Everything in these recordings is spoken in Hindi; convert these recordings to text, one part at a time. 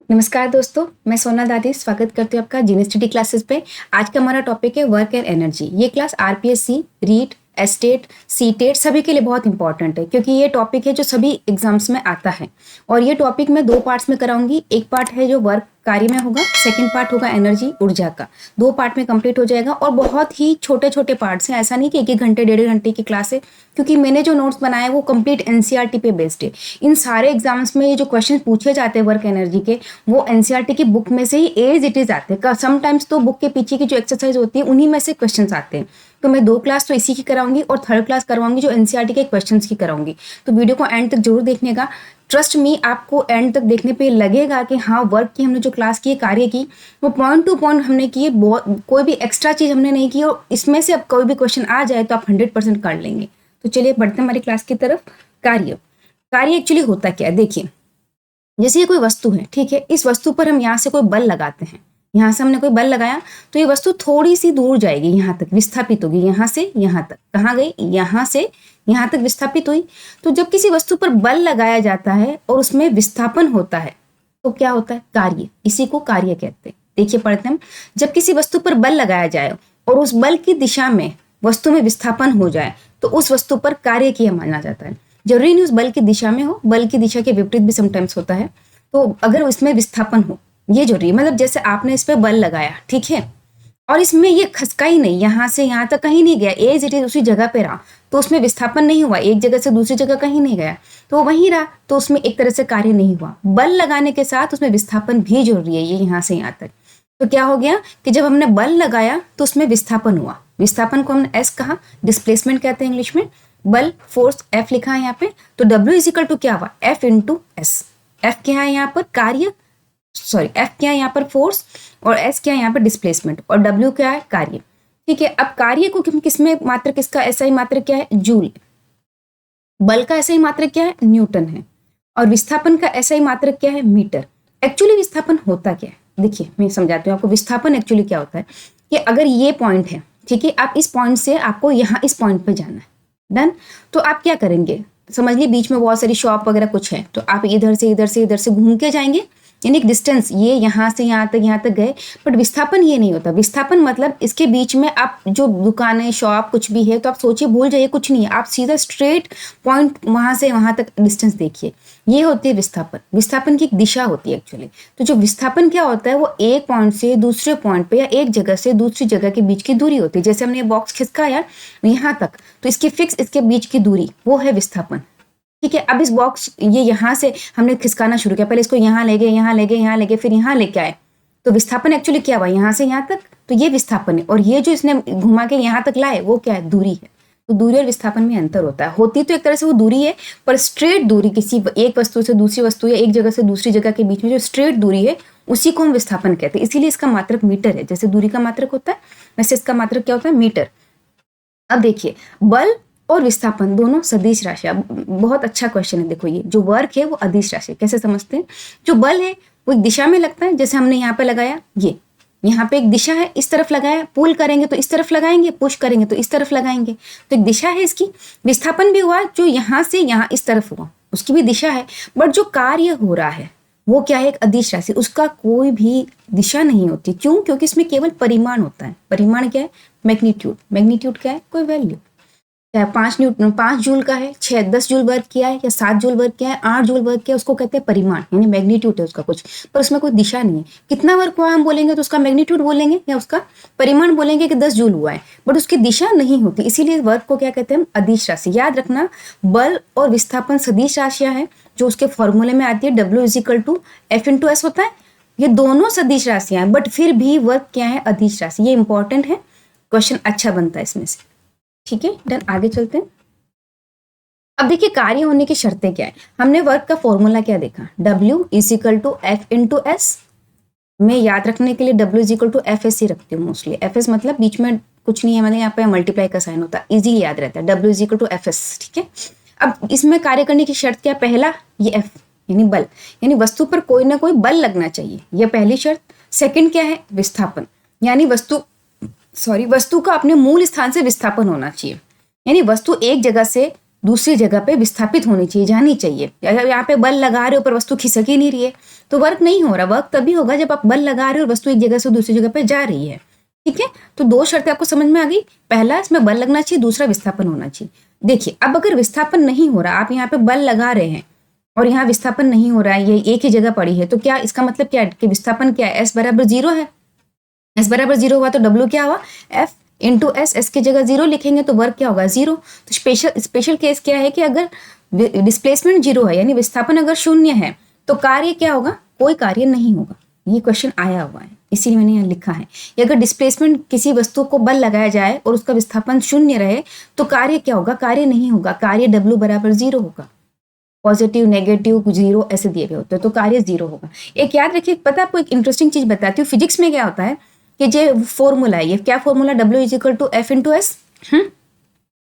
नमस्कार दोस्तों, मैं सोना दादी स्वागत करती हूँ आपका जीनियस स्टडी क्लासेस पे। आज का हमारा टॉपिक है वर्क एंड एनर्जी। ये क्लास आरपीएससी, रीट, एस्टेट, सीटेट सभी के लिए बहुत इंपॉर्टेंट है क्योंकि ये टॉपिक है जो सभी एग्जाम्स में आता है। और ये टॉपिक मैं दो पार्ट्स में कराऊंगी। एक पार्ट है जो वर्क कार्य में होगा, सेकंड पार्ट होगा एनर्जी ऊर्जा का। दो पार्ट में कंप्लीट हो जाएगा और बहुत ही छोटे छोटे पार्ट्स हैं। ऐसा नहीं कि एक एक घंटे डेढ़ घंटे की क्लास है, क्योंकि मैंने जो नोट्स बनाए वो कंप्लीट एनसीईआरटी पे बेस्ड है। इन सारे एग्जाम्स में ये जो क्वेश्चन पूछे जाते हैं वर्क एनर्जी के, वो एनसीईआरटी की बुक में से ही एज इट इज आते हैं। समटाइम्स तो बुक के पीछे की जो एक्सरसाइज होती है उन्हीं में से क्वेश्चन आते हैं। तो मैं दो क्लास तो इसी की कराऊंगी और थर्ड क्लास करवाऊंगी जो एनसीईआरटी के क्वेश्चंस की कराऊंगी। तो वीडियो को एंड तक जरूर देखने का। ट्रस्ट मी, आपको एंड तक देखने पे लगेगा कि हाँ, वर्क की हमने जो क्लास की, कार्य की, वो पॉइंट टू पॉइंट हमने किए। कोई भी एक्स्ट्रा चीज हमने नहीं की और इसमें से अब कोई भी क्वेश्चन आ जाए तो आप 100% कर लेंगे। तो चलिए बढ़ते हैं हमारी क्लास की तरफ। कार्य कार्य एक्चुअली होता क्या है, देखिए। जैसे ये कोई वस्तु है, ठीक है। इस वस्तु पर हम यहाँ से कोई बल लगाते हैं, यहाँ से हमने कोई बल लगाया तो ये वस्तु थोड़ी सी दूर जाएगी, यहाँ तक विस्थापित होगी। यहाँ से यहाँ तक कहाँ गई? यहाँ से यहाँ तक विस्थापित हुई। तो जब किसी वस्तु पर बल लगाया जाता है और उसमें विस्थापन होता है तो क्या होता है? कार्य। इसी को कार्य कहते हैं। देखिए पढ़ते हैं। जब किसी वस्तु पर बल लगाया जाए और उस बल की दिशा में वस्तु में विस्थापन हो जाए तो उस वस्तु पर कार्य किया माना जाता है। जरूरी नहीं उस बल की दिशा में हो, बल की दिशा के विपरीत भी समटाइम्स होता है। तो अगर इसमें विस्थापन हो, ये जरूरी है। मतलब जैसे आपने इस पर बल लगाया, ठीक है, और इसमें ये खसका ही नहीं, यहाँ से यहाँ तक कहीं नहीं गया, एज इट इज उसी जगह पे रहा, तो उसमें विस्थापन नहीं हुआ। एक जगह से दूसरी जगह कहीं नहीं गया, तो वो वहीं रहा, तो उसमें एक तरह से कार्य नहीं हुआ। बल लगाने के साथ उसमें विस्थापन भी जरूरी है, ये यहाँ से यहाँ तक। तो क्या हो गया कि जब हमने बल लगाया तो उसमें विस्थापन हुआ। विस्थापन को हमने एस कहा, डिस्प्लेसमेंट कहते हैं इंग्लिश में। बल, फोर्स, एफ लिखा है यहाँ पे। तो डब्ल्यू इज इक्वल टू क्या हुआ? F into S. एफ क्या है यहाँ पर? कार्य, सॉरी, एफ क्या है यहाँ पर? फोर्स, और एस क्या है यहाँ पर? डिस्प्लेसमेंट, और डब्ल्यू क्या है? कार्य। ठीक है। अब कार्य को किसमें मात्रक, किसका ऐसा ही मात्रक क्या है? जूल। बल का ऐसा ही मात्रक क्या है? न्यूटन है। और विस्थापन का ऐसा ही मात्रक क्या है? मीटर। एक्चुअली विस्थापन होता क्या है, देखिए मैं समझाती हूँ आपको। विस्थापन एक्चुअली क्या होता है कि अगर ये पॉइंट है, ठीक है, आप इस पॉइंट से आपको यहाँ इस पॉइंट पे जाना है, डन। तो आप क्या करेंगे, समझ लीजिए बीच में बहुत सारी शॉप वगैरह कुछ है, तो आप इधर से इधर से इधर से घूम के जाएंगे, यानी डिस्टेंस ये यहाँ से यहाँ तक गए। बट विस्थापन ये नहीं होता। विस्थापन मतलब इसके बीच में आप जो दुकानें, शॉप कुछ भी है, तो आप सोचिए, भूल जाइए, कुछ नहीं है। आप सीधा स्ट्रेट पॉइंट वहां से वहां तक डिस्टेंस देखिए, ये होती है विस्थापन। विस्थापन की एक दिशा होती है एक्चुअली। तो जो विस्थापन क्या होता है, वो एक पॉइंट से दूसरे पॉइंट पे या एक जगह से दूसरी जगह के बीच की दूरी होती है। जैसे हमने ये बॉक्स खिसकाया यहाँ तक, तो इसकी फिक्स, इसके बीच की दूरी, वो है विस्थापन। ठीक है। अब इस बॉक्स, ये यहाँ से हमने खिसकाना शुरू किया, पहले इसको यहाँ ले गए, यहाँ ले गए, यहाँ ले गए, फिर यहाँ लेके आए, तो विस्थापन एक्चुअली क्या हुआ? यहाँ से यहाँ तक, तो ये विस्थापन है। और ये जो इसने घुमा के यहाँ तक लाए, वो क्या है? दूरी है। तो दूरी और विस्थापन में अंतर होता है। होती तो एक तरह से वो दूरी है, पर स्ट्रेट दूरी, किसी एक वस्तु से दूसरी वस्तु या एक जगह से दूसरी जगह के बीच में जो स्ट्रेट दूरी है, उसी को हम विस्थापन कहते हैं। इसीलिए इसका मात्रक मीटर है। जैसे दूरी का मात्रक होता है, वैसे इसका मात्रक क्या होता है? मीटर। अब देखिए, बल और विस्थापन दोनों सदिश राशि। अब बहुत अच्छा क्वेश्चन है। देखो, ये जो वर्क है वो अदिश राशि। कैसे समझते हैं? जो बल है वो एक दिशा में लगता है, जैसे हमने यहाँ पे लगाया, ये यहाँ पे एक दिशा है, इस तरफ लगाया, पुल करेंगे तो इस तरफ लगाएंगे, पुश करेंगे तो इस तरफ लगाएंगे, तो एक दिशा है इसकी। विस्थापन भी हुआ, जो यहाँ से यहाँ इस तरफ हुआ, उसकी भी दिशा है। बट जो कार्य हो रहा है वो क्या है? एक अदिश राशि। उसका कोई भी दिशा नहीं होती। क्यों? क्योंकि इसमें केवल परिमाण होता है। परिमाण क्या है? मैग्नीट्यूड। मैग्नीट्यूड क्या है? कोई वैल्यू। चाहे 5 जूल का है, 10 जूल वर्क किया है, या 7 जूल वर्क किया है, 8 जूल वर्क किया है, उसको कहते हैं परिमाण, यानी मैग्नीट्यूड है उसका कुछ, पर उसमें कोई दिशा नहीं है। कितना वर्क हुआ हम बोलेंगे तो उसका मैग्नीट्यूड बोलेंगे या उसका परिमाण बोलेंगे कि 10 जूल हुआ है, बट उसकी दिशा नहीं होती। इसीलिए वर्क को क्या कहते हैं हम? अदिश राशि। याद रखना, बल और विस्थापन सदिश राशियां हैं, जो उसके फॉर्मूले में आती है। W is equal to F into S होता है। ये दोनों सदिश राशियां हैं, बट फिर भी वर्क क्या है? अदिश राशि। ये इंपॉर्टेंट है, क्वेश्चन अच्छा बनता है इसमें से। ठीक है, डन। आगे चलते हैं। अब देखिए, कार्य होने की शर्तें क्या है। हमने वर्क का फॉर्मूला क्या देखा? W is equal to F into S. मैं याद रखने के लिए W is equal to F S ही रखती हूँ मोस्टली। एफ एस मतलब बीच में कुछ नहीं है, मतलब यहाँ पे मल्टीप्लाई का साइन होता है, इजीली याद रहता है। W is equal to F S. ठीक है। अब इसमें कार्य करने की शर्त क्या? पहला, ये F यानी बल, यानी वस्तु पर कोई ना कोई बल लगना चाहिए, यह पहली शर्त। सेकंड क्या है? विस्थापन, यानी वस्तु का अपने मूल स्थान से विस्थापन होना चाहिए, यानी वस्तु एक जगह से दूसरी जगह पे विस्थापित होनी चाहिए, जानी चाहिए। अगर यहाँ पे बल लगा रहे हो पर वस्तु खिसक ही नहीं रही है तो वर्क नहीं हो रहा। वर्क तभी होगा जब आप बल लगा रहे हो और वस्तु एक जगह से दूसरी जगह पे जा रही है। ठीक है, तो दो शर्तें आपको समझ में आ गई। पहला, इसमें बल लगना चाहिए, दूसरा विस्थापन होना चाहिए। देखिए, अब अगर विस्थापन नहीं हो रहा, आप यहाँ पे बल लगा रहे हैं और यहाँ विस्थापन नहीं हो रहा है, ये एक ही जगह पड़ी है, तो क्या इसका मतलब क्या है कि विस्थापन क्या है, S बराबर 0 है। S बराबर 0 हुआ तो W क्या हुआ, F इंटू S की जगह 0 लिखेंगे तो वर्क क्या होगा, 0। तो स्पेशल केस क्या है कि अगर डिस्प्लेसमेंट 0 है, यानी विस्थापन अगर 0 है, तो कार्य क्या होगा, कोई कार्य नहीं होगा। ये क्वेश्चन आया हुआ है, इसीलिए मैंने यहाँ लिखा है। अगर डिस्प्लेसमेंट किसी वस्तु को बल लगाया जाए और उसका विस्थापन 0 रहे तो कार्य क्या होगा, कार्य नहीं होगा। कार्य W बराबर 0 होगा। पॉजिटिव, नेगेटिव, 0 ऐसे दिए गए होते हैं तो कार्य 0 होगा। एक याद रखिए, पता आपको एक इंटरेस्टिंग चीज बताती हूँ। फिजिक्स में क्या होता है कि जो फॉर्मूला है, ये क्या formula, W is equal to F into S.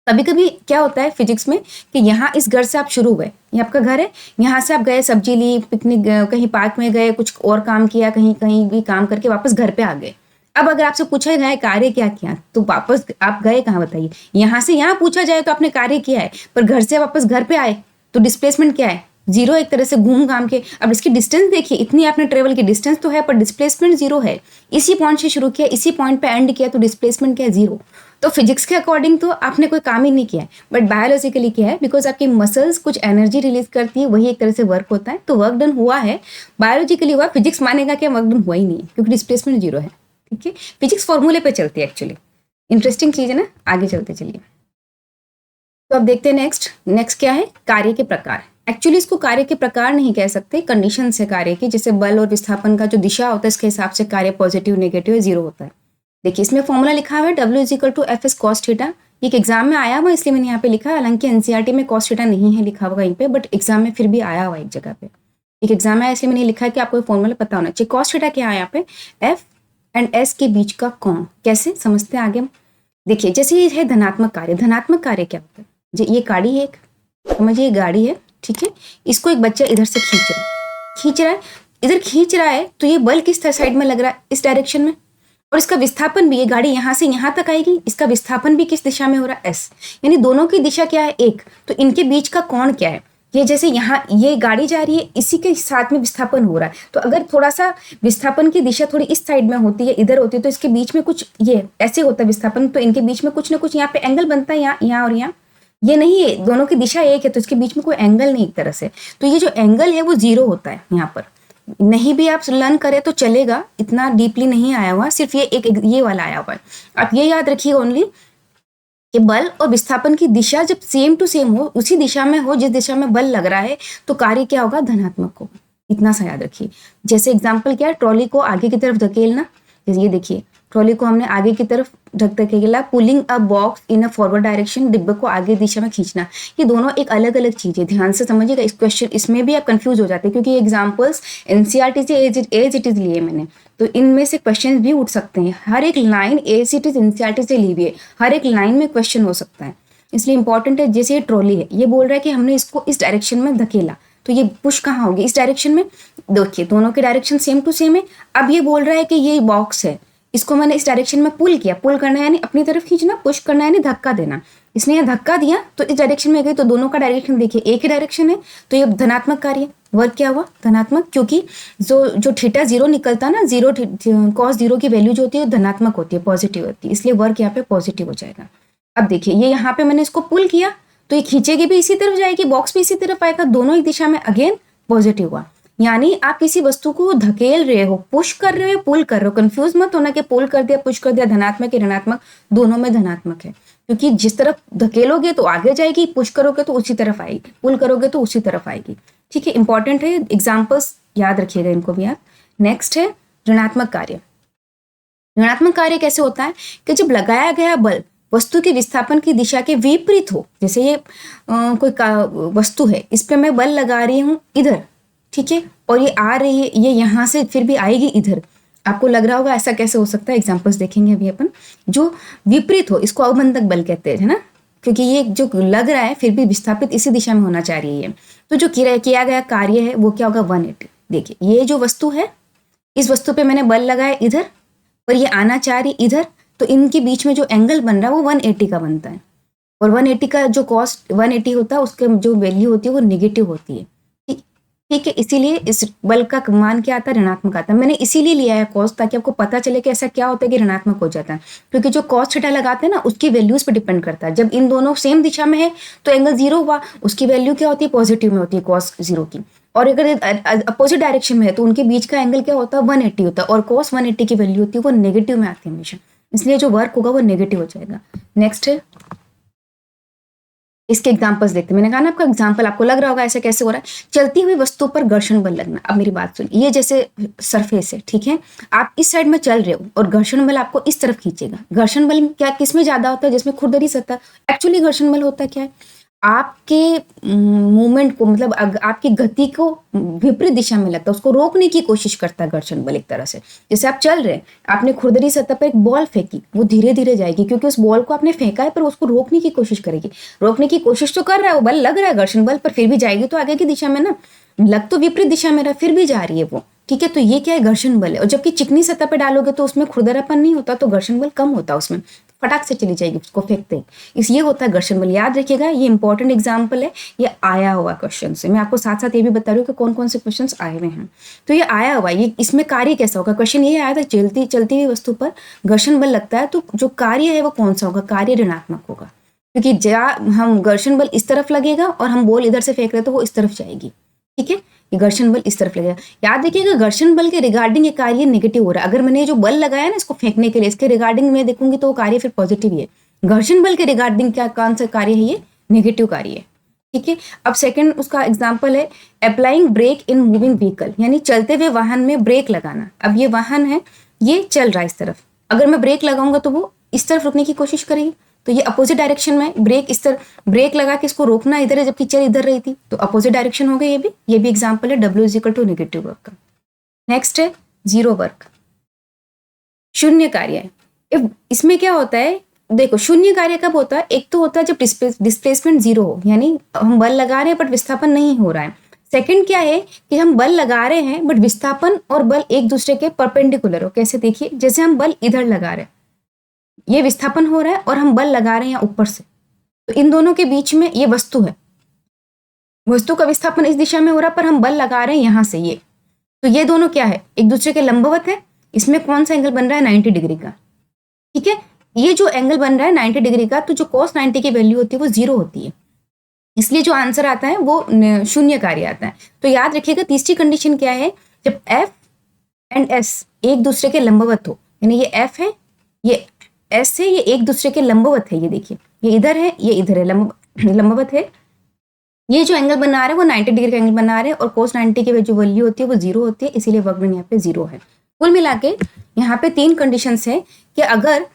कभी कभी क्या होता है फिजिक्स में कि यहाँ इस घर से आप शुरू हुए, ये आपका घर है, यहाँ से आप गए, सब्जी ली, पिकनिक, कहीं पार्क में गए, कुछ और काम किया, कहीं कहीं भी काम करके वापस घर पे आ गए। अब अगर आपसे पूछा जाए कार्य क्या किया, तो वापस आप गए कहाँ, बताइए। यहाँ से यहाँ पूछा जाए तो आपने कार्य किया है, पर घर से वापस घर पे आए तो डिस्प्लेसमेंट क्या है, 0। एक तरह से घूम घाम के। अब इसकी डिस्टेंस देखिए, इतनी आपने ट्रेवल की, डिस्टेंस तो है पर डिस्प्लेसमेंट 0 है। इसी पॉइंट से शुरू किया, इसी पॉइंट पे एंड किया, तो डिस्प्लेसमेंट क्या है, 0। तो फिजिक्स के अकॉर्डिंग तो आपने कोई काम ही नहीं किया है, बट बायोलॉजिकली क्या है, बिकॉज आपकी मसल्स कुछ एनर्जी रिलीज करती है, वही एक तरह से वर्क होता है, तो वर्क डन हुआ है, बायोलॉजिकली हुआ। फिजिक्स मानेगा कि वर्क डन हुआ ही नहीं है क्योंकि डिस्प्लेसमेंट 0 है। ठीक है, फिजिक्स फॉर्मूले पे चलती है एक्चुअली। इंटरेस्टिंग चीज है ना, आगे चलते चलिए। तो अब देखते हैं नेक्स्ट क्या है, कार्य के प्रकार। एक्चुअली इसको कार्य के प्रकार नहीं कह सकते, कंडीशन है कार्य की, जैसे बल और विस्थापन का जो दिशा होता है इसके हिसाब से कार्य पॉजिटिव, नेगेटिव, 0 होता है। देखिए, इसमें फॉर्मूला लिखा हुआ है W is equal to F S cos theta. एक एग्जाम में आया हुआ इसलिए मैंने यहाँ पे लिखा है, हालांकि एनसीईआरटी में कॉस थीटा नहीं है लिखा हुआ कहीं पे, बट एग्जाम में फिर भी आया हुआ एक जगह पे। एक एग्जाम में आया इसलिए मैंने लिखा है कि आपको फॉर्मूला पता होना चाहिए। कॉस थीटा क्या है यहाँ पे, एफ एंड एस के बीच का कोण। कैसे समझते हैं आगे हम। देखिए, जैसे ये है धनात्मक कार्य। धनात्मक कार्य क्या होता है, ये गाड़ी है, एक समझिए गाड़ी है, ठीक है, इसको एक बच्चा इधर से खींच रहा है, इधर खींच रहा है, तो ये बल किस साइड में लग रहा है, इस डायरेक्शन में। और इसका विस्थापन भी, ये गाड़ी यहाँ से यहाँ तक आएगी, इसका विस्थापन भी किस दिशा में हो रहा है, एस। यानी दोनों की दिशा क्या है, एक। तो इनके बीच का कोण क्या है, ये जैसे यहाँ ये गाड़ी जा रही है, इसी के साथ में विस्थापन हो रहा है। तो अगर थोड़ा सा विस्थापन की दिशा थोड़ी इस साइड में होती है, इधर होती है, तो इसके बीच में कुछ ये ऐसे होता है विस्थापन, तो इनके बीच में कुछ ना कुछ यहाँ पे एंगल बनता है, यहाँ और यहाँ। ये नहीं है, दोनों की दिशा एक है तो इसके बीच में कोई एंगल नहीं एक तरह से। तो ये जो एंगल है वो 0 होता है यहाँ पर। नहीं भी आप लर्न करें तो चलेगा, इतना डीपली नहीं आया हुआ, सिर्फ ये वाला आया हुआ है। आप ये याद रखिए ओनली कि बल और विस्थापन की दिशा जब सेम टू सेम हो, उसी दिशा में हो जिस दिशा में बल लग रहा है, तो कार्य क्या होगा, धनात्मक होगा। इतना सा याद रखिए। जैसे एग्जाम्पल क्या है, ट्रॉली को आगे की तरफ धकेलना। जैसे ये देखिए, ट्रॉली को हमने आगे की तरफ धकेला, pulling a box in a forward direction, डिब्बे को आगे दिशा में खींचना। ये दोनों एक अलग अलग चीज है, ध्यान से समझिएगा इस क्वेश्चन। इसमें भी आप कंफ्यूज हो जाते हैं क्योंकि एग्जाम्पल्स एनसीईआरटी से एज इट इज लिए मैंने, तो इनमें से क्वेश्चन भी उठ सकते हैं। हर एक line as it is NCERT से ली हुई है, हर एक लाइन में क्वेश्चन हो सकता है, इसलिए इंपॉर्टेंट है। जैसे ये ट्रॉली है, ये बोल रहा है कि हमने इसको इस डायरेक्शन में धकेला, तो ये पुश कहाँ होगी, इस डायरेक्शन में। देखिए, दोनों के डायरेक्शन सेम टू सेम है। अब ये बोल रहा है कि ये बॉक्स है, इसको मैंने इस डायरेक्शन में पुल किया, पुल करना यानी अपनी तरफ खींचना, पुश करना यानी धक्का देना। इसने यहाँ धक्का दिया तो इस डायरेक्शन में गई, तो दोनों का डायरेक्शन देखिए एक ही डायरेक्शन है, तो ये धनात्मक कार्य। वर्क क्या हुआ, धनात्मक, क्योंकि जो थीटा 0 निकलता है ना, 0 cos 0 की वैल्यू जो होती है धनात्मक होती है, पॉजिटिव होती है, इसलिए वर्क यहाँ पे पॉजिटिव हो जाएगा। अब देखिए, ये यहाँ पे मैंने इसको पुल किया तो ये खींचेगी भी इसी तरफ जाएगी, बॉक्स भी इसी तरफ आएगा, दोनों एक दिशा में, अगेन पॉजिटिव हुआ। यानी आप किसी वस्तु को धकेल रहे हो, पुश कर रहे हो, पुल कर रहे हो। कंफ्यूज मत होना कि पुल कर दिया, पुश कर दिया, धनात्मक है ऋणात्मक, दोनों में धनात्मक है। क्योंकि जिस तरफ धकेलोगे तो आगे जाएगी, पुश करोगे तो उसी तरफ आएगी, पुल करोगे तो उसी तरफ आएगी। ठीक है, इंपॉर्टेंट है, एग्जाम्पल्स याद रखिएगा इनको भी आप। नेक्स्ट है ऋणात्मक कार्य। ऋणात्मक कार्य कैसे होता है कि जब लगाया गया बल वस्तु के विस्थापन की दिशा के विपरीत हो। जैसे ये कोई वस्तु है, इस पे मैं बल लगा रही हूँ इधर, ठीक है, और ये आ रही है, ये यहाँ से फिर भी आएगी इधर। आपको लग रहा होगा ऐसा कैसे हो सकता है, एग्जांपल्स देखेंगे अभी अपन। जो विपरीत हो इसको अवबंधक बल कहते हैं ना, क्योंकि ये जो लग रहा है फिर भी विस्थापित इसी दिशा में होना चाह रही है। तो जो किया गया कार्य है वो क्या होगा, 180। देखिए, ये जो वस्तु है, इस वस्तु पे मैंने बल लगाया इधर, और ये आना चाह रही इधर, तो इनके बीच में जो एंगल बन रहा है वो 180 का बनता है। और 180 का जो कॉस्ट 180 होता है उसका जो वैल्यू होती है वो नेगेटिव होती है। ठीक है, इसीलिए इस बल का मान क्या आता है, ऋणात्मक आता है। मैंने इसीलिए लिया है कॉस, ताकि आपको पता चले कि ऐसा क्या होता है कि ऋणात्मक हो जाता है, क्योंकि जो कॉस थीटा लगाते हैं ना उसकी वैल्यूज पे डिपेंड करता है। जब इन दोनों सेम दिशा में है तो एंगल जीरो हुआ, उसकी वैल्यू क्या होती है, पॉजिटिव में होती है कॉस जीरो की। और अगर अपोजिट डायरेक्शन में है तो उनके बीच का एंगल क्या होता है, 180 होता है, और कॉस 180 की वैल्यू होती है वो नेगेटिव में आती है हमेशा, इसलिए जो वर्क होगा वो नेगेटिव हो जाएगा। नेक्स्ट है, इसके एग्जांपल्स देखते हैं। मैंने कहा ना आपका एग्जांपल आपको लग रहा होगा ऐसा कैसे हो रहा है, चलती हुई वस्तु पर घर्षण बल लगना। अब मेरी बात सुनिए, ये जैसे सरफेस है, ठीक है, आप इस साइड में चल रहे हो और घर्षण बल आपको इस तरफ खींचेगा। घर्षण बल क्या किस में ज्यादा होता है, जिसमें खुरदरी सतह। एक्चुअली घर्षण बल होता क्या है, आपके मूवमेंट को, मतलब आपकी गति को विपरीत दिशा में लगता है, उसको रोकने की कोशिश करता है घर्षण बल एक तरह से। जैसे आप चल रहे हैं, आपने खुरदरी सतह पर एक बॉल फेंकी, वो धीरे धीरे जाएगी क्योंकि उस बॉल को आपने फेंका है, पर उसको रोकने की कोशिश करेगी। रोकने की कोशिश तो कर रहा है, वो बल लग रहा है घर्षण बल, पर फिर भी जाएगी तो आगे की दिशा में ना, लग तो विपरीत दिशा में रहा, फिर भी जा रही है वो। ठीक है, तो ये क्या है, घर्षण बल है। और जबकि चिकनी सतह पे डालोगे तो उसमें खुरदरापन नहीं होता, तो घर्षण बल कम होता है उसमें, फटाक से चली जाएगी उसको फेंकते ही। इस ये होता है घर्षण बल, याद रखिएगा, ये इंपॉर्टेंट एग्जाम्पल है, ये आया हुआ क्वेश्चन से। मैं आपको साथ साथ ये भी बता रही हूँ कि कौन कौन से क्वेश्चन आए हुए हैं। तो ये आया हुआ, ये इसमें कार्य कैसा होगा, क्वेश्चन ये आया था, चलती हुई वस्तु पर घर्षण बल लगता है तो जो कार्य है वो कौन सा होगा, कार्य ऋणात्मक होगा, क्योंकि हम घर्षण बल इस तरफ लगेगा और हम बॉल इधर से फेंक रहे तो वो इस तरफ जाएगी। ठीक है, ये घर्षण बल इस तरफ लगेगा। याद रखिएगा, घर्षण बल के रिगार्डिंग ये कार्य नेगेटिव हो रहा है। अगर मैंने जो बल लगाया ना इसको फेंकने के लिए, इसके रिगार्डिंग में देखूंगी तो वो कार्य फिर पॉजिटिव ही है। घर्षण बल के रिगार्डिंग क्या कौन सा कार्य है, ये नेगेटिव कार्य है। ठीक है, अब सेकंड उसका एग्जांपल है applying brake in moving vehicle, यानी चलते हुए वाहन में ब्रेक लगाना। अब ये वाहन है, ये चल रहा है इस तरफ, अगर मैं ब्रेक लगाऊंगा तो वो इस तरफ रुकने की कोशिश करेगी, तो ये अपोजिट डायरेक्शन में ब्रेक इस तरह, ब्रेक लगा के इसको रोकना इधर है जबकि चल इधर रही थी, तो अपोजिट डायरेक्शन हो गया। ये भी एग्जांपल है W equal to negative work का। नेक्स्ट है जीरो वर्क, शून्य कार्य है। इसमें क्या होता है, देखो शून्य कार्य कब होता है, एक तो होता है जब डिस्प्लेसमेंट जीरो हो, यानी हम बल लगा रहे हैं बट विस्थापन नहीं हो रहा है। सेकंड क्या है कि हम बल लगा रहे हैं बट विस्थापन और बल एक दूसरे के परपेंडिकुलर हो। कैसे, देखिए जैसे हम बल इधर लगा रहे हैं, ये विस्थापन हो रहा है और हम बल लगा रहे हैं ऊपर से, तो इन दोनों के बीच में ये वस्तु है, वस्तु का विस्थापन इस दिशा में हो रहा है पर हम बल लगा रहे हैं यहां से, ये तो ये दोनों क्या है, एक दूसरे के लंबवत है। इसमें कौन सा एंगल बन रहा है, 90 डिग्री का। ठीक है, ये जो एंगल बन रहा है 90 डिग्री का, तो जो cos 90 की वैल्यू होती है वो जीरो होती है, इसलिए जो आंसर आता है वो शून्य कार्य आता है। तो याद रखिएगा तीसरी कंडीशन क्या है, जब F एंड S एक दूसरे के लंबवत हो, यानी ये F है ये S है, ये एक दूसरे के लंबवत है। ये देखिए, ये इधर है ये इधर है, लंबवत है। ये जो एंगल बना रहे हैं वो 90 डिग्री का एंगल बना रहे हैं और cos 90 की जो वैल्यू होती है वो जीरो होती है, इसीलिए वर्क डन यहाँ पे जीरो है। कुल मिला के यहाँ पे तीन कंडीशंस है कि अगर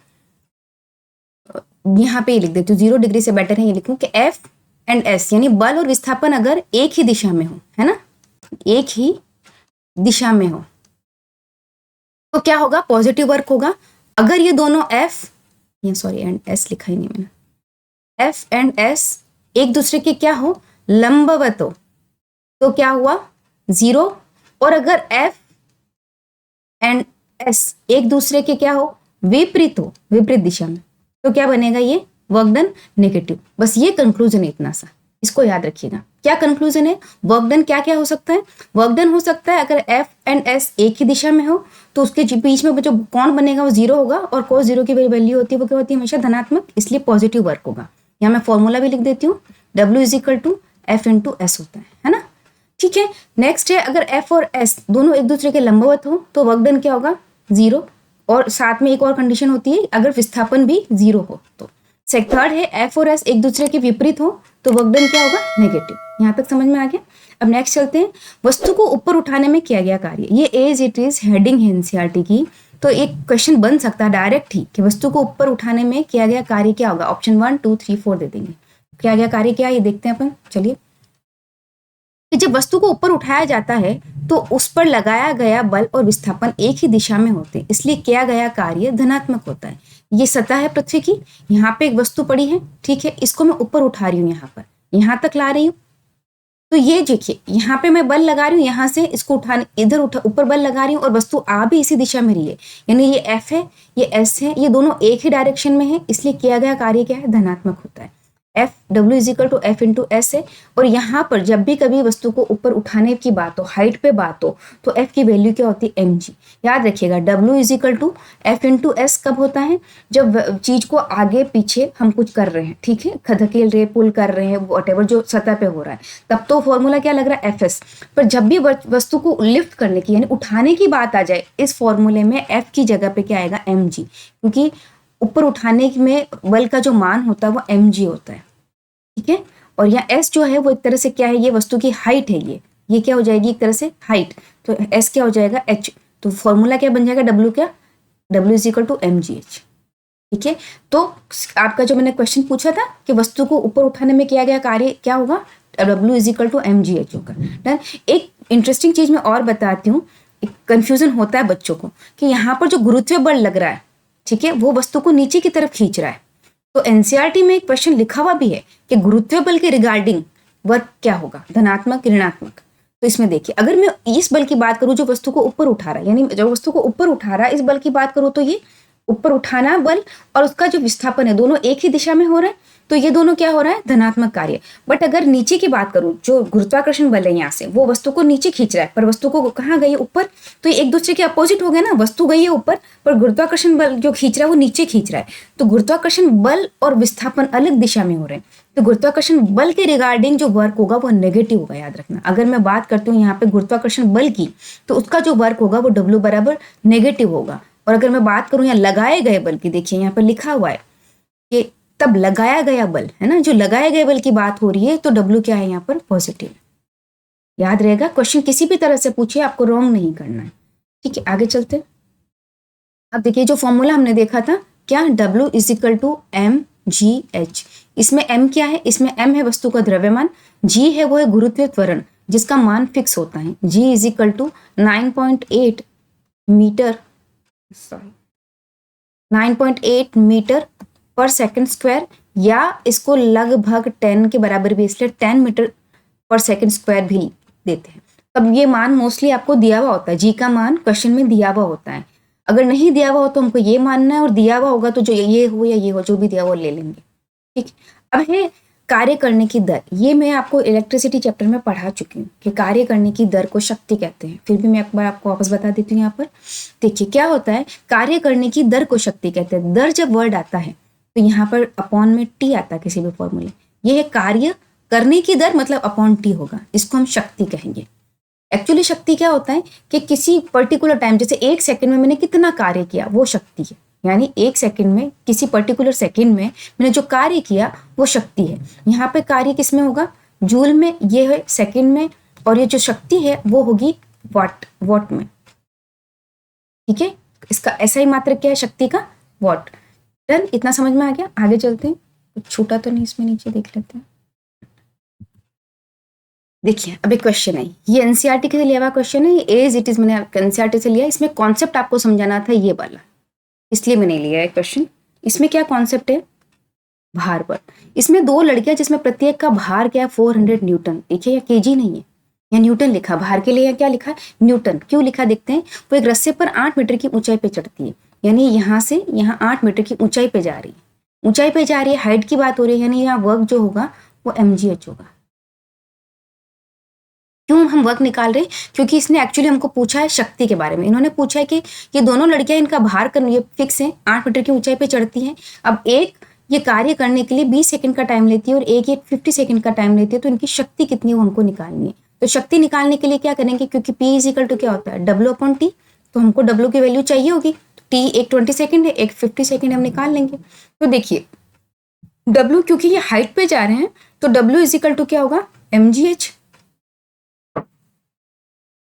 यहाँ पे लिख देती हूँ 0 डिग्री से बेटर है ये लिखूं कि F एंड S यानी बल और विस्थापन अगर एक ही दिशा में हो, है ना, एक ही दिशा में हो तो क्या होगा, पॉजिटिव वर्क होगा। अगर ये दोनों एंड S लिखा ही नहीं मैंने, F एंड S एक दूसरे के क्या हो, लंबवत हो, तो क्या हुआ, जीरो। और अगर F एंड S एक दूसरे के क्या हो, विपरीत हो, विपरीत दिशा में, तो क्या बनेगा, ये वर्क डन नेगेटिव। बस ये कंक्लूजन है, इतना सा इसको याद रखिएगा। क्या कंक्लूजन है, वर्क डन क्या क्या हो सकता है, वर्क डन हो सकता है अगर F एंड S एक ही दिशा में हो तो उसके बीच में जो कोण बनेगा वो जीरो होगा, और cos जीरो की वैल्यू होती है वो क्या होती है, हमेशा धनात्मक, इसलिए पॉजिटिव वर्क होगा। यहाँ मैं फॉर्मूला भी लिख देती हूँ, W is equal to F into S होता है ना। ठीक है, नेक्स्ट है अगर F और S दोनों एक दूसरे के लंबवत हो तो वर्क डन क्या होगा, जीरो। और साथ में एक और कंडीशन होती है अगर विस्थापन भी जीरो हो तो। थर्ड है F और S एक दूसरे के विपरीत हो तो वर्क डन क्या होगा, नेगेटिव। यहाँ तक समझ में आ गया। अब नेक्स्ट चलते हैं, वस्तु को ऊपर उठाने में किया गया कार्य। ये एज इट इज हेडिंग है एनसीईआरटी की, तो एक क्वेश्चन बन सकता है डायरेक्ट ही कि वस्तु को ऊपर उठाने में किया गया कार्य क्या होगा। ऑप्शन 1 2 3 4 दे देंगे। किया गया कार्य क्या है ये देखते हैं अपन। चलिए, कि जब वस्तु को ऊपर उठाया जाता है तो उस पर लगाया गया बल और विस्थापन एक ही दिशा में होते हैं, इसलिए किया गया कार्य धनात्मक होता है। ये सतह है पृथ्वी की, यहाँ पे एक वस्तु पड़ी है, ठीक है, इसको मैं ऊपर उठा रही हूँ, यहाँ पर यहाँ तक ला रही हूँ, तो ये देखिए यहाँ पे मैं बल लगा रही हूँ, यहाँ से इसको उठाने इधर ऊपर बल लगा रही हूँ और वस्तु आ भी इसी दिशा में रही है, यानी ये F है ये S है, ये दोनों एक ही डायरेक्शन में है, इसलिए किया गया कार्य क्या है, धनात्मक होता है। F W is equal to F into S है। और यहाँ पर जब भी कभी वस्तु को ऊपर उठाने की बात हो, हाइट पे बात हो, तो एफ की वैल्यू क्या होती है, एम जी। याद रखिएगा W is equal to F into S कब होता है, जब चीज को आगे पीछे हम कुछ कर रहे हैं, ठीक है, धकेल रहे, पुल कर रहे हैं, वॉटेवर जो सतह पे हो रहा है, तब तो फॉर्मूला क्या लग रहा है, एफ एस। पर जब भी वस्तु को लिफ्ट करने की यानी उठाने की बात आ जाए, इस फॉर्मूले में एफ की जगह पे क्या आएगा, एम जी, क्योंकि ऊपर उठाने में बल का जो मान होता है वो एम जी होता है, ठीक है। और यहाँ एस जो है वो एक तरह से क्या है, ये वस्तु की हाइट है, ये क्या हो जाएगी, एक तरह से हाइट, तो एस क्या हो जाएगा, एच। तो फॉर्मूला क्या बन जाएगा, डब्ल्यू क्या, W is equal to M G H, ठीक है। तो आपका जो मैंने क्वेश्चन पूछा था कि वस्तु को ऊपर उठाने में किया गया कार्य क्या होगा, W is equal to M G H होगा। डन। एक इंटरेस्टिंग चीज मैं और बताती हूँ, कंफ्यूजन होता है बच्चों को कि यहाँ पर जो गुरुत्व बल लग रहा है, ठीक है, वो वस्तु को नीचे की तरफ खींच रहा है। तो एनसीईआरटी में एक क्वेश्चन लिखा हुआ भी है कि गुरुत्व बल के रिगार्डिंग वर्क क्या होगा, धनात्मक ऋणात्मक। तो इसमें देखिए, अगर मैं इस बल की बात करूं जो वस्तु को ऊपर उठा रहा है, यानी जो वस्तु को ऊपर उठा रहा है, इस बल की बात करूं तो ये ऊपर उठाना बल और उसका जो विस्थापन है दोनों एक ही दिशा में हो रहा है, तो ये दोनों क्या हो रहा है, धनात्मक कार्य। बट अगर नीचे की बात करूं, जो गुरुत्वाकर्षण बल है यहाँ से वो वस्तु को नीचे खींच रहा है, पर वस्तु को कहाँ गई, ऊपर, तो ये एक दूसरे के अपोजिट हो गए ना, वस्तु गई है ऊपर पर गुरुत्वाकर्षण बल जो खींच रहा है वो नीचे खींच रहा है। तो गुरुत्वाकर्षण बल और विस्थापन अलग दिशा में हो रहे हैं, तो गुरुत्वाकर्षण बल के रिगार्डिंग जो वर्क होगा वो नेगेटिव होगा, याद रखना। अगर मैं बात करती हूँ यहाँ पे गुरुत्वाकर्षण बल की, तो उसका जो वर्क होगा वो डब्ल्यू बराबर नेगेटिव होगा। और अगर मैं बात करूं यहाँ लगाए गए बल की, देखिए यहाँ पर लिखा हुआ है कि तब लगाया गया बल है ना, जो लगाए गए बल की बात हो रही है, तो डब्ल्यू क्या है यहाँ पर, पॉजिटिव। याद रहेगा, क्वेश्चन किसी भी तरह से पूछे आपको रॉन्ग नहीं करना है, ठीक है। आगे चलते। अब देखिए जो फॉर्मूला हमने देखा था क्या, W is equal to M G H. इसमें एम क्या है, इसमें एम है वस्तु का द्रव्यमान, जी है वो है गुरुत्वीय त्वरण जिसका मान फिक्स होता है, G is equal to 9.8 metre 9.8 metre per second square, या इसको लगभग 10 के बराबर भी, इसलिए 10 मीटर पर सेकंड स्क्वायर भी देते हैं। अब ये मान मोस्टली आपको दिया हुआ होता है, जी का मान क्वेश्चन में दिया हुआ होता है। अगर नहीं दिया हुआ हो तो हमको ये मानना है, और दिया हुआ होगा तो जो ये हो या ये हो, जो भी दिया हुआ ले लेंगे, ठीक। अब है कार्य करने की दर, ये मैं आपको इलेक्ट्रिसिटी चैप्टर में पढ़ा चुकी हूँ कि कार्य करने की दर को शक्ति कहते हैं, फिर भी मैं एक बार आपको वापस बता देती हूँ। यहाँ पर देखिए क्या होता है, कार्य करने की दर को शक्ति कहते हैं। दर जब वर्ड आता है तो यहाँ पर अपॉन में टी आता है किसी भी फॉर्मूले, ये है कार्य करने की दर, मतलब अपॉन टी होगा, इसको हम शक्ति कहेंगे। एक्चुअली शक्ति क्या होता है कि किसी पर्टिकुलर टाइम, जैसे 1 सेकंड में मैंने कितना कार्य किया, वो शक्ति है। यानी 1 सेकंड में, किसी पर्टिकुलर सेकंड में मैंने जो कार्य किया वो शक्ति है। यहाँ पे कार्य किस में होगा, जूल में, ये है सेकंड में, और ये जो शक्ति है वो होगी वॉट में, ठीक है। इसका ऐसा ही मात्रक क्या है, शक्ति का वॉट। डन, इतना समझ में आ गया। आगे चलते हैं, कुछ छूटा तो नहीं इसमें, नीचे देख लेते हैं। देखिए अब एक क्वेश्चन है, ये एनसीईआरटी के लिए लिया हुआ क्वेश्चन है, ये एज इट इज मैंने एनसीईआरटी से लिया, इसमें कॉन्सेप्ट आपको समझाना था ये वाला, इसलिए मैंने लिया है क्वेश्चन। इसमें क्या कॉन्सेप्ट है, भार पर। इसमें 2 लड़कियां जिसमें प्रत्येक का भार क्या है, 400 न्यूटन। देखिए या केजी नहीं है, या न्यूटन लिखा, भार के लिए क्या लिखा है, न्यूटन। क्यों लिखा देखते हैं, वो एक रस्से पर 8 मीटर की ऊंचाई पे चढ़ती है, यानी यहाँ से यहाँ 8 मीटर की ऊंचाई पे जा रही है, ऊंचाई पे जा रही है, हाइट की बात हो रही है, यानी यहाँ वर्क जो होगा वो mgh होगा। क्यों हम वर्क निकाल रहे हैं, क्योंकि इसने एक्चुअली हमको पूछा है शक्ति के बारे में। इन्होंने पूछा है कि ये दोनों लड़कियां, इनका भार करने, ये फिक्स है, 8 मीटर की ऊंचाई पे चढ़ती हैं। अब एक ये कार्य करने के लिए 20 सेकंड का टाइम लेती है और एक 50 सेकंड का टाइम लेती है, तो इनकी शक्ति कितनी है वो हमको निकालनी है। तो शक्ति निकालने के लिए क्या करेंगे, क्योंकि P इज इक्वल टू क्या होता है, W/T, तो हमको W की वैल्यू चाहिए होगी। T एक 20 सेकंड है, एक 50 सेकंड हम निकाल लेंगे। तो देखिए W, क्योंकि ये हाइट पे जा रहे हैं, तो W इज इक्वल टू क्या होगा, mgh।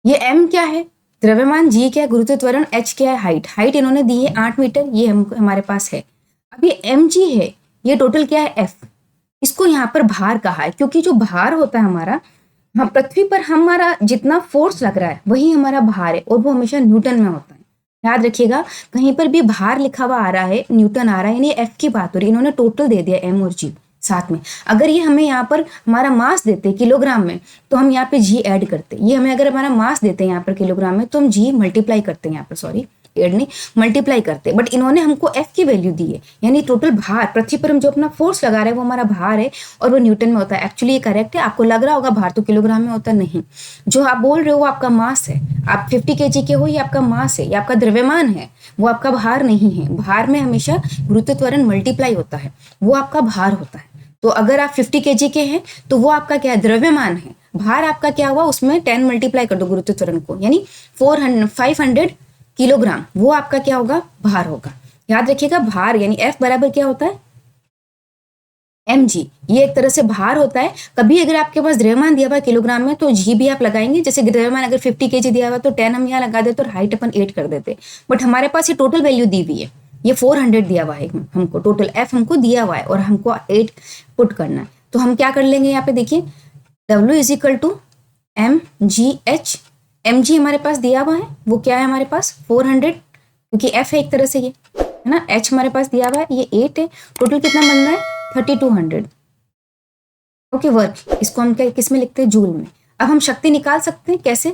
ये m क्या है, द्रव्यमान, g क्या है, गुरुत्व त्वरण, h क्या है, हाइट। हाइट इन्होंने दी है 8 मीटर, ये हमारे पास है। अब ये mg है, ये टोटल क्या है, f। इसको यहाँ पर भार कहा है, क्योंकि जो भार होता है हमारा, हम पृथ्वी पर हमारा जितना फोर्स लग रहा है वही हमारा भार है, और वो हमेशा न्यूटन में होता है। याद रखिएगा, कहीं पर भी भार लिखा हुआ आ रहा है, न्यूटन आ रहा है, यानी f की बात हो रही है। इन्होंने टोटल दे दिया m और g साथ में। अगर ये हमें यहाँ पर हमारा मास देते किलोग्राम में, तो हम यहाँ पे g ऐड करते। ये हमें अगर हमारा मास देते हैं यहाँ पर किलोग्राम में, तो हम g मल्टीप्लाई करते हैं यहाँ पर, सॉरी, नहीं मल्टीप्लाई करते, बट इन्होंने हमको F की वैल्यू दी है, यानी टोटल भार पृथ्वी पर हम जो अपना फोर्स लगा रहे हैं वो हमारा भार है और वो न्यूटन में होता है। एक्चुअली ये करेक्ट है। आपको लग रहा होगा भार तो किलोग्राम में होता नहीं, जो आप बोल रहे हो वो आपका मास है। आप 50 kg के हो, ये आपका मास है, ये आपका द्रव्यमान है, वो आपका भार नहीं है। भार में हमेशा गुरुत्व त्वरण मल्टीप्लाई होता है, वो आपका भार होता है। तो अगर आप 50 kg के हैं तो वो आपका क्या है, द्रव्यमान है। भार आपका क्या हुआ, उसमें 10 मल्टीप्लाई कर दो गुरुत्व त्वरण को, यानी 500 किलोग्राम, वो आपका क्या होगा, भार होगा। याद रखिएगा भार यानी F बराबर क्या होता है, mg। ये एक तरह से भार होता है। कभी अगर आपके पास द्रव्यमान दिया हुआ है किलोग्राम में तो जी भी आप लगाएंगे। जैसे द्रव्यमान अगर 50 kg दिया हुआ तो 10 हम यहाँ लगा देते और हाइट अपन 8 कर देते, बट हमारे पास ये टोटल वैल्यू दी हुई है, ये 400 दिया हुआ है हमको, टोटल F हमको दिया हुआ है और हमको 8 पुट करना है। तो हम क्या कर लेंगे, यहाँ पे देखिए W is equal to mgh। mg हमारे पास दिया हुआ है, वो क्या है हमारे पास 400, क्योंकि F है एक तरह से ये है ना, h हमारे पास दिया हुआ है, ये 8 है। टोटल कितना बन रहा है 3200। ओके, वर्क इसको हम क्या किस में लिखते हैं, जूल में। अब हम शक्ति निकाल सकते हैं, कैसे,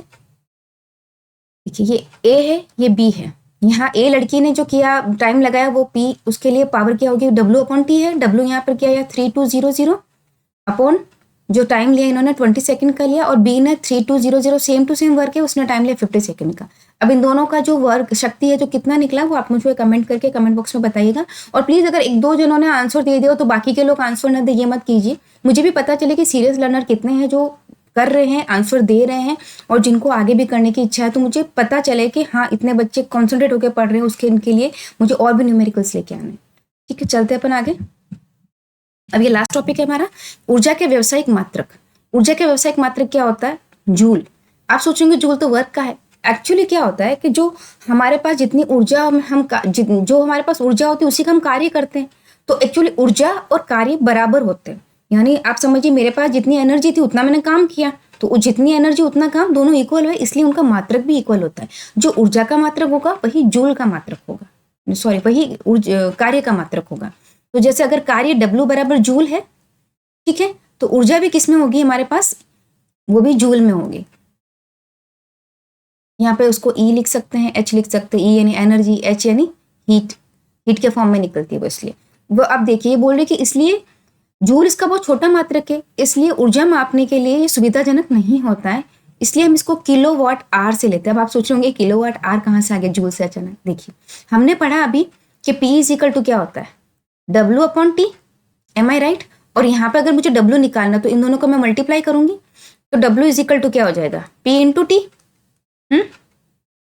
देखिए ये A है, ये B है। यहाँ A लड़की ने जो किया टाइम लगाया वो P, उसके लिए पावर क्या होगी, W/T है। W यहाँ पर क्या है 3200 अपॉन जो टाइम लिया इन्होंने 20 सेकंड का लिया, और B ने 3200 सेम टू सेम वर्क है, उसने टाइम लिया 50 सेकंड का। अब इन दोनों का जो वर्क शक्ति है जो कितना निकला वो आप मुझे कमेंट करके कमेंट बॉक्स में बताइएगा। और प्लीज अगर एक दो जनों ने आंसर दे दिया तो बाकी के लोग आंसर न दे, ये मत कीजिए। मुझे भी पता चले कि सीरियस लर्नर कितने हैं जो कर रहे हैं, आंसर दे रहे हैं, और जिनको आगे भी करने की इच्छा है, तो मुझे पता चले कि हाँ इतने बच्चे कॉन्सेंट्रेट होकर पढ़ रहे हैं, उसके इनके लिए मुझे और भी न्यूमेरिकल्स लेके आने। ठीक है, चलते अपन आगे। अब ये लास्ट टॉपिक है हमारा, ऊर्जा के व्यावसायिक मात्रक। ऊर्जा के व्यावसायिक मात्रक क्या होता है, जूल। आप सोचेंगे जूल तो वर्क का है। एक्चुअली क्या होता है कि जो हमारे पास जितनी ऊर्जा जो हमारे पास ऊर्जा होती है उसी का हम कार्य करते हैं। तो एक्चुअली ऊर्जा और कार्य बराबर होते हैं, यानी आप समझिए मेरे पास जितनी एनर्जी थी उतना मैंने काम किया, तो जितनी एनर्जी उतना काम, दोनों इक्वल है, इसलिए उनका मात्रक भी इक्वल होता है। जो ऊर्जा का मात्रक होगा वही जूल का मात्रक होगा, सॉरी वही कार्य का मात्रक होगा। तो जैसे अगर कार्य W बराबर जूल है, ठीक है, तो ऊर्जा भी किस में होगी हमारे पास, वो भी जूल में होगी। यहाँ पे उसको E लिख सकते हैं, H लिख सकते हैं। E यानी एनर्जी, H यानी हीट के फॉर्म में निकलती है वो, इसलिए वो। अब देखिए ये बोल रहे कि इसलिए जूल इसका बहुत छोटा मात्रक है, इसलिए ऊर्जा मापने के लिए ये सुविधाजनक नहीं होता है, इसलिए हम इसको किलोवाट आर से लेते हैं। अब आप सोच रहे होंगे किलोवाट आर कहाँ से आ गया जूल से अचानक। देखिए हमने पढ़ा अभी कि P इज इक्वल टू क्या होता है, W/T, एम आई राइट। और यहाँ पे अगर मुझे W निकालना तो इन दोनों को मैं मल्टीप्लाई करूंगी, तो W इज इक्वल टू क्या हो जाएगा, P इंटू टी।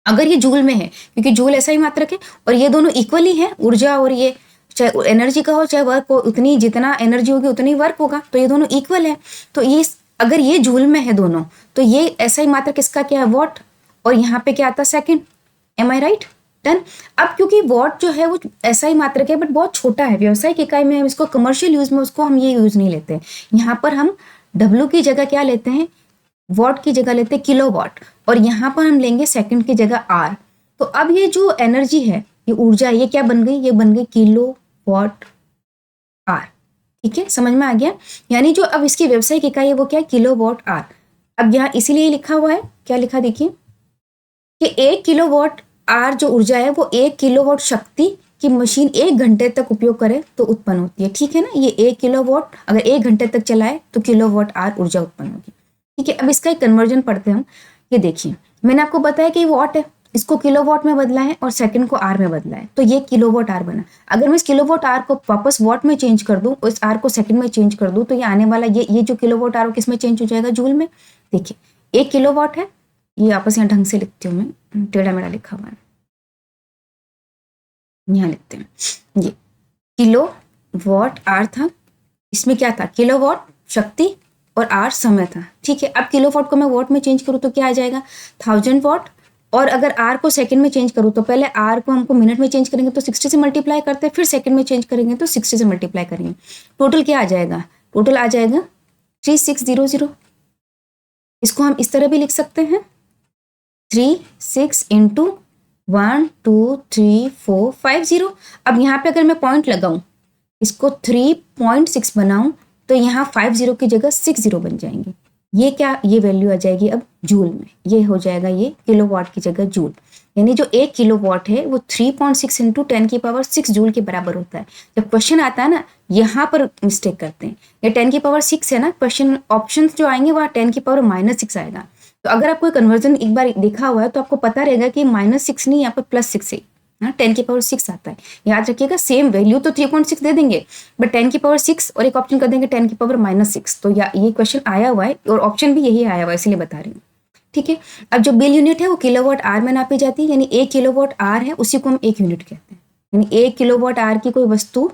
अगर ये जूल में है, क्योंकि जूल ऐसा ही मात्रक है, और ये दोनों इक्वली है, ऊर्जा और ये चाहे एनर्जी का हो चाहे वर्क हो, उतनी जितना एनर्जी होगी उतनी वर्क होगा, तो ये दोनों इक्वल है। तो ये अगर ये जूल में है दोनों, तो ये ऐसा ही मात्रक इसका क्या है, वॉट, और यहाँ पे क्या आता है सेकेंड। एम आई राइट, डन। अब क्योंकि वॉट जो है वो ऐसा ही मात्रक है बट बहुत छोटा है, व्यावसायिक इकाई में हम इसको कमर्शियल यूज में उसको हम ये यूज नहीं लेते हैं। यहाँ पर हम W की जगह क्या लेते हैं, वॉट की जगह लेते हैं किलोवाट, और यहाँ पर हम लेंगे सेकंड की जगह R। तो अब ये जो एनर्जी है, ये ऊर्जा है, ये क्या बन गई, ये बन गई किलोवाट आर। ठीक है, समझ में आ गया। यानी जो अब इसकी व्यावसायिक इकाई है वो क्या है, किलोवाट आर। अब यहाँ इसीलिए लिखा हुआ है, क्या लिखा देखिए, कि 1 किलोवाट आर जो ऊर्जा है वो 1 किलोवाट शक्ति की मशीन 1 घंटे तक उपयोग करे तो उत्पन्न होती है। ठीक है ना, ये 1 किलोवाट अगर 1 घंटे तक चलाए तो किलोवाट आर ऊर्जा उत्पन्न होगी। ठीक है, अब इसका एक कन्वर्जन पढ़ते हैं हम। ये देखिए मैंने आपको बताया कि वॉट है, इसको किलोवाट में बदला है और सेकंड को आर में बदला है, तो ये किलोवाट आर बना। अगर मैं इस किलोवाट आर को वापस वॉट में चेंज कर दूं और इस आर को सेकंड में चेंज कर दूं, तो ये आने वाला ये जो किलोवाट आर किस में चेंज हो जाएगा, जूल में। देखिए 1 किलोवाट है, ये आपस यहाँ ढंग से लिखती हूँ मैं, टेढ़ा मेढ़ा लिखा हुआ है, यहाँ लिखते हैं। ये किलोवाट आर था, इसमें क्या था, किलोवाट शक्ति और आर समय था। ठीक है, अब किलोवाट को मैं वॉट में चेंज करूँ तो क्या आ जाएगा, 1000 वॉट। और अगर आर को सेकंड में चेंज करूँ तो पहले आर को हमको मिनट में चेंज करेंगे तो 60 से मल्टीप्लाई करते हैं, फिर सेकंड में चेंज करेंगे तो 60 से मल्टीप्लाई करेंगे। टोटल क्या आ जाएगा, टोटल आ जाएगा 3600। इसको हम इस तरह भी लिख सकते हैं, 36 इंटू 1 2 3 4 50। अब यहाँ पे अगर मैं पॉइंट लगाऊं, इसको 3.6 बनाऊं, तो यहाँ 50 की जगह 60 बन जाएंगे। ये क्या, ये वैल्यू आ जाएगी अब जूल में, ये हो जाएगा ये किलोवाट की जगह जूल, यानी जो 1 किलोवाट है वो 3.6 इंटू 10⁶ जूल के बराबर होता है। जब क्वेश्चन आता है ना, यहाँ पर मिस्टेक करते हैं, ये 10⁶ है ना, क्वेश्चन ऑप्शन जो आएंगे वहाँ 10⁻⁻6 आएगा। तो अगर आपको कन्वर्जन एक बार देखा हुआ है तो आपको पता रहेगा कि -6 नहीं, यहाँ पर +6 है, 10⁶ आता है। याद रखिएगा, सेम वैल्यू तो 3.6 दे देंगे, बट 10⁶ और एक ऑप्शन कर देंगे 10⁻⁻6। तो ये क्वेश्चन आया हुआ है और ऑप्शन भी यही आया हुआ है, इसलिए बता रही हूँ। ठीक है, अब जो बिल यूनिट है वो किलोवाट आर में नापी जाती है, यानी 1 किलोवाट आर है उसी को हम 1 यूनिट कहते हैं। यानी 1 किलोवाट आर की कोई वस्तु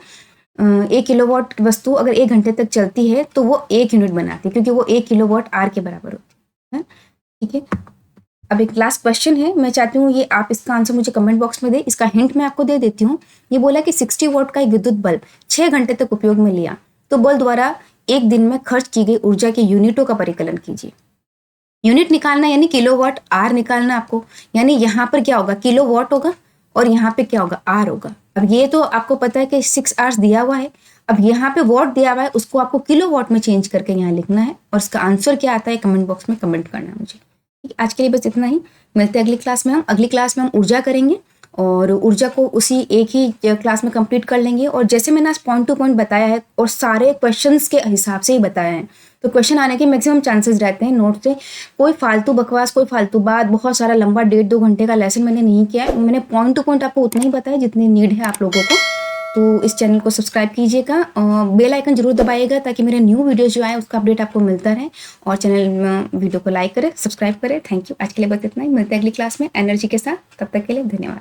1 किलोवाट वस्तु अगर 1 घंटे तक चलती है तो वो 1 यूनिट बनाती है, क्योंकि वो 1 किलोवाट आर के बराबर होती है। ठीक है, अब एक लास्ट क्वेश्चन है, मैं चाहती हूँ ये आप इसका आंसर मुझे कमेंट बॉक्स में दे। इसका हिंट मैं आपको दे देती हूँ। ये बोला कि 60 वॉट का एक विद्युत बल्ब 6 घंटे तक उपयोग में लिया तो बल्ब द्वारा एक दिन में खर्च की गई ऊर्जा के यूनिटों का परिकलन कीजिए। यूनिट निकालना यानी किलोवाट आर निकालना आपको, यानी यहाँ पर क्या होगा, किलोवाट होगा और यहाँ पे क्या होगा, आर होगा। अब ये तो आपको पता है कि 6 आवर्स दिया हुआ है, अब यहाँ पे वॉट दिया हुआ है, उसको आपको किलोवाट में चेंज करके यहाँ लिखना है और इसका आंसर क्या आता है कमेंट बॉक्स में कमेंट करना है मुझे। ठीक, आज के लिए बस इतना ही, मिलते हैं अगली क्लास में। हम अगली क्लास में हम ऊर्जा करेंगे और ऊर्जा को उसी एक ही क्लास में कंप्लीट कर लेंगे। और जैसे मैंने आज पॉइंट टू पॉइंट बताया है और सारे क्वेश्चंस के हिसाब से ही बताया है, तो क्वेश्चन आने के मैक्सिमम चांसेस रहते हैं नोट से। कोई फालतू बकवास, कोई फालतू बात, बहुत सारा लंबा 1.5-2 घंटे का लेसन मैंने नहीं किया है। मैंने पॉइंट टू पॉइंट आपको उतना ही बताया जितनी नीड है आप लोगों को। तो इस चैनल को सब्सक्राइब कीजिएगा और बेल आइकन जरूर दबाइएगा ताकि मेरे न्यू वीडियोस जो आए उसका अपडेट आपको मिलता रहे। और चैनल वीडियो को लाइक करें, सब्सक्राइब करें। थैंक यू, आज के लिए बस इतना ही, मिलते हैं अगली क्लास में एनर्जी के साथ। तब तक के लिए धन्यवाद।